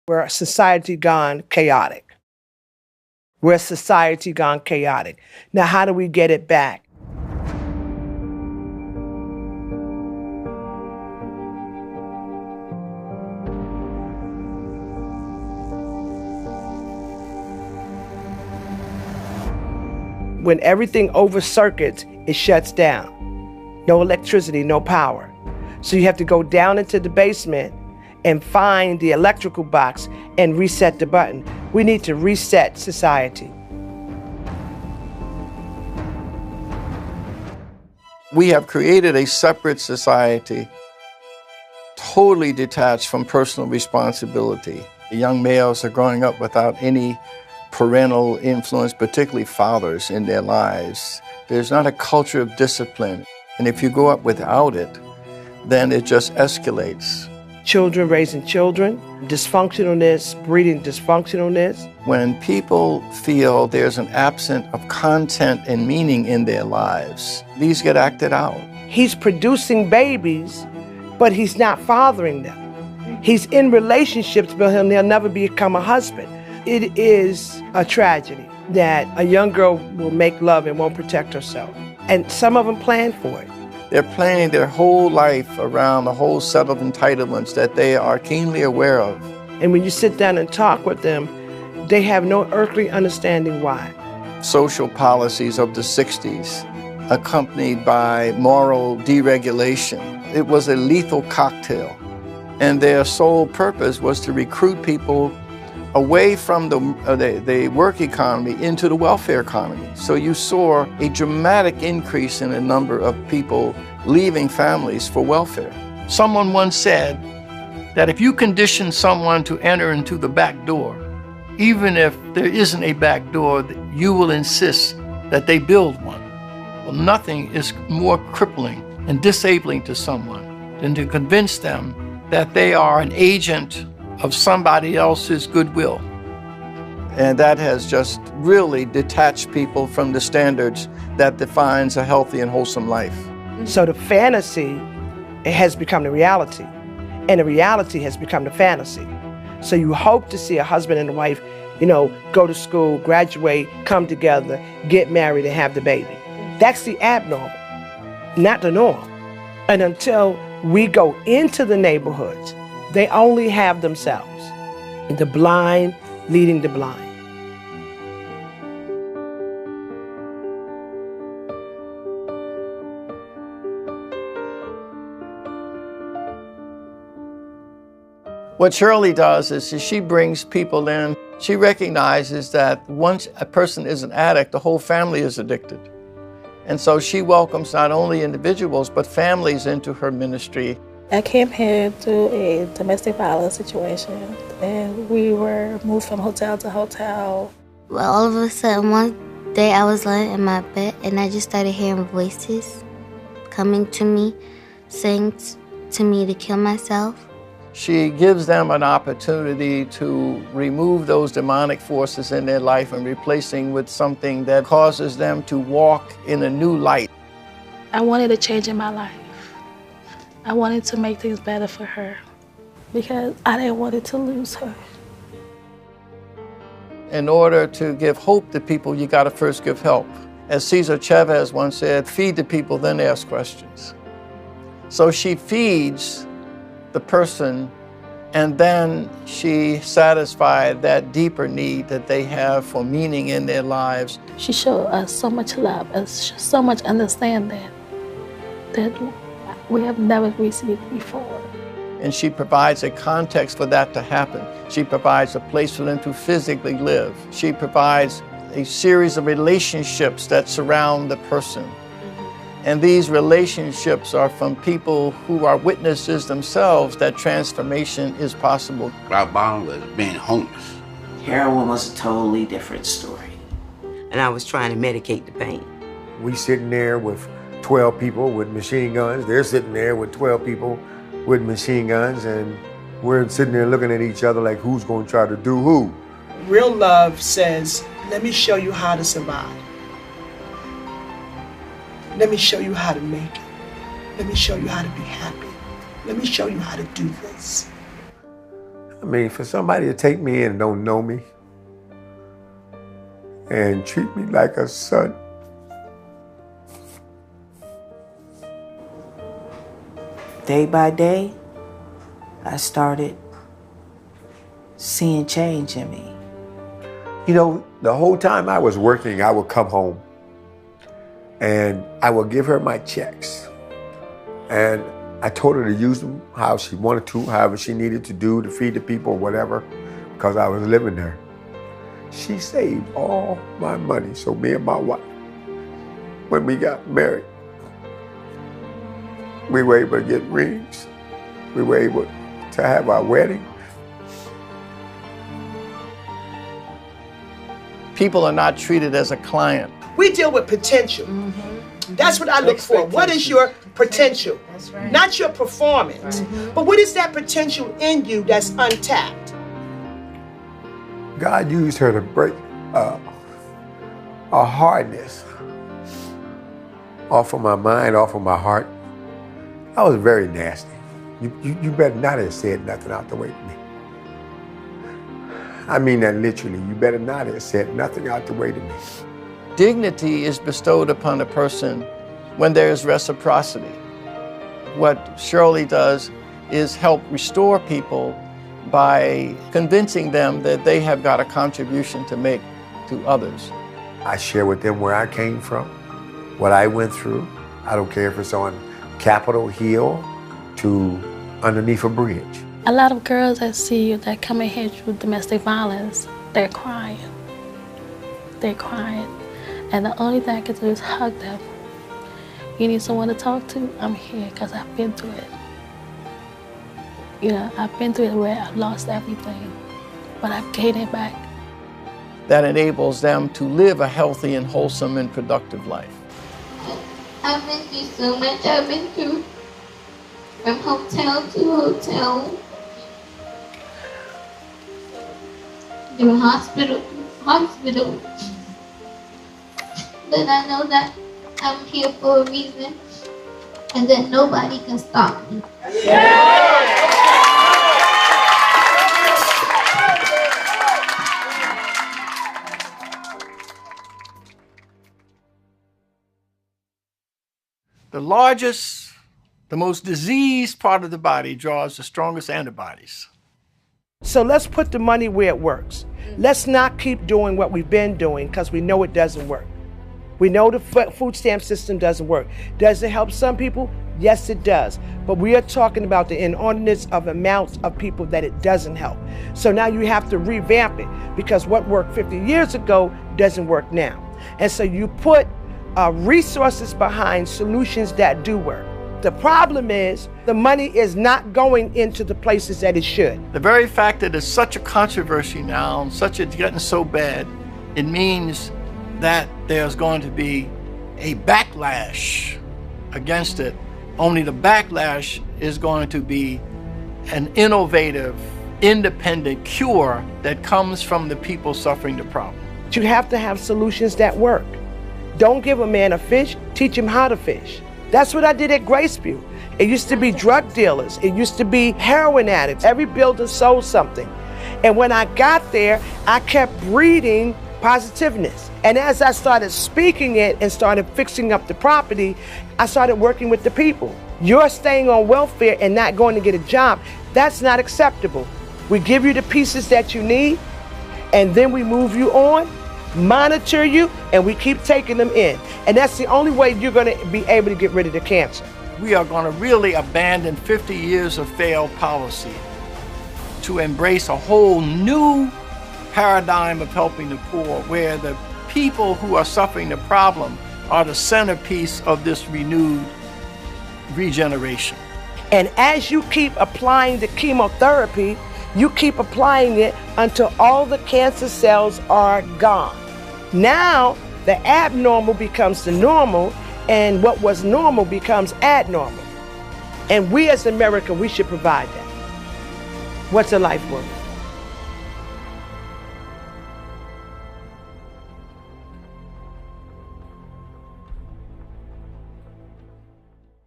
We're a society gone chaotic. We're a society gone chaotic. Now, how do we get it back? When everything over circuits, it shuts down. No electricity, no power. So you have to go down into the basement and find the electrical box and reset the button. We need to reset society. We have created a separate society, totally detached from personal responsibility. The young males are growing up without any parental influence, particularly fathers in their lives. There's not a culture of discipline. And if you grow up without it, then it just escalates. Children raising children, dysfunctionalness, breeding dysfunctionalness. When people feel there's an absence of content and meaning in their lives, these get acted out. He's producing babies, but he's not fathering them. He's in relationships, but he'll never become a husband. It is a tragedy that a young girl will make love and won't protect herself. And some of them plan for it. They're planning their whole life around a whole set of entitlements that they are keenly aware of. And when you sit down and talk with them, they have no earthly understanding why. Social policies of the 60s, accompanied by moral deregulation. It was a lethal cocktail. And their sole purpose was to recruit people away from the work economy into the welfare economy. So you saw a dramatic increase in the number of people leaving families for welfare. Someone once said that if you condition someone to enter into the back door, even if there isn't a back door, you will insist that they build one. Well, nothing is more crippling and disabling to someone than to convince them that they are an agent of somebody else's goodwill. And that has just really detached people from the standards that defines a healthy and wholesome life. So the fantasy, it has become the reality, and the reality has become the fantasy. So you hope to see a husband and a wife, go to school, graduate, come together, get married, and have the baby. That's the abnormal, not the norm. And until we go into the neighborhoods, they only have themselves, and the blind leading the blind. What Shirley does is she brings people in. She recognizes that once a person is an addict, the whole family is addicted. And so she welcomes not only individuals, but families into her ministry. I came here through a domestic violence situation, and we were moved from hotel to hotel. Well, all of a sudden, one day I was laying in my bed, and I just started hearing voices coming to me, saying to me to kill myself. She gives them an opportunity to remove those demonic forces in their life and replacing with something that causes them to walk in a new light. I wanted a change in my life. I wanted to make things better for her because I didn't want to lose her. In order to give hope to people, you got to first give help. As Cesar Chavez once said, feed the people, then ask questions. So she feeds the person, and then she satisfied that deeper need that they have for meaning in their lives. She showed us so much love and so much understanding that we have never received before. And she provides a context for that to happen. She provides a place for them to physically live. She provides a series of relationships that surround the person. And these relationships are from people who are witnesses themselves that transformation is possible. Rock bottom was being homeless. Heroin was a totally different story. And I was trying to medicate the pain. We sitting there with 12 people with machine guns. They're sitting there with 12 people with machine guns, and we're sitting there looking at each other like who's going to try to do who. Real love says, let me show you how to survive. Let me show you how to make it. Let me show you how to be happy. Let me show you how to do this. I mean, for somebody to take me in and don't know me and treat me like a son. Day by day, I started seeing change in me. You know, the whole time I was working, I would come home and I would give her my checks. And I told her to use them how she wanted to, however she needed to do to feed the people or whatever, because I was living there. She saved all my money, so me and my wife, when we got married, we were able to get rings. We were able to have our wedding. People are not treated as a client. We deal with potential. That's what I look for. What is your potential? That's right. Not your performance. But what is that potential in you that's untapped? God used her to break a hardness off of my mind, off of my heart. I was very nasty. You better not have said nothing out the way to me. I mean that literally. You better not have said nothing out the way to me. Dignity is bestowed upon a person when there is reciprocity. What Shirley does is help restore people by convincing them that they have got a contribution to make to others. I share with them where I came from, what I went through. I don't care if it's on Capitol Hill to underneath a bridge. A lot of girls that see you that come in here through domestic violence, they're crying. They're crying. And the only thing I can do is hug them. You need someone to talk to? I'm here because I've been through it. You know, I've been through it where I've lost everything, but I've gained it back. That enables them to live a healthy and wholesome and productive life. I've been through so much. I've been through from hotel to hotel, through hospital to hospital. But I know that I'm here for a reason and that nobody can stop me. The largest, the most diseased part of the body draws the strongest antibodies. So let's put the money where it works. Let's not keep doing what we've been doing because we know it doesn't work. We know the food stamp system doesn't work. Does it help some people? Yes, it does. But we are talking about the inordinates of amounts of people that it doesn't help. So now you have to revamp it because what worked 50 years ago doesn't work now. And so you put resources behind solutions that do work. The problem is the money is not going into the places that it should. The very fact that it's such a controversy now, it's getting so bad, it means that there's going to be a backlash against it. Only the backlash is going to be an innovative, independent cure that comes from the people suffering the problem. You have to have solutions that work. Don't give a man a fish, teach him how to fish. That's what I did at Graceview. It used to be drug dealers. It used to be heroin addicts. Every building sold something. And when I got there, I kept breeding positiveness. And as I started speaking it and started fixing up the property, I started working with the people. You're staying on welfare and not going to get a job. That's not acceptable. We give you the pieces that you need, and then we move you on, monitor you, and we keep taking them in. And that's the only way you're going to be able to get rid of the cancer. We are going to really abandon 50 years of failed policy to embrace a whole new paradigm of helping the poor, where the people who are suffering the problem are the centerpiece of this renewed regeneration. And as you keep applying the chemotherapy, you keep applying it until all the cancer cells are gone. Now, the abnormal becomes the normal, and what was normal becomes abnormal. And we as America, we should provide that. What's a life worth?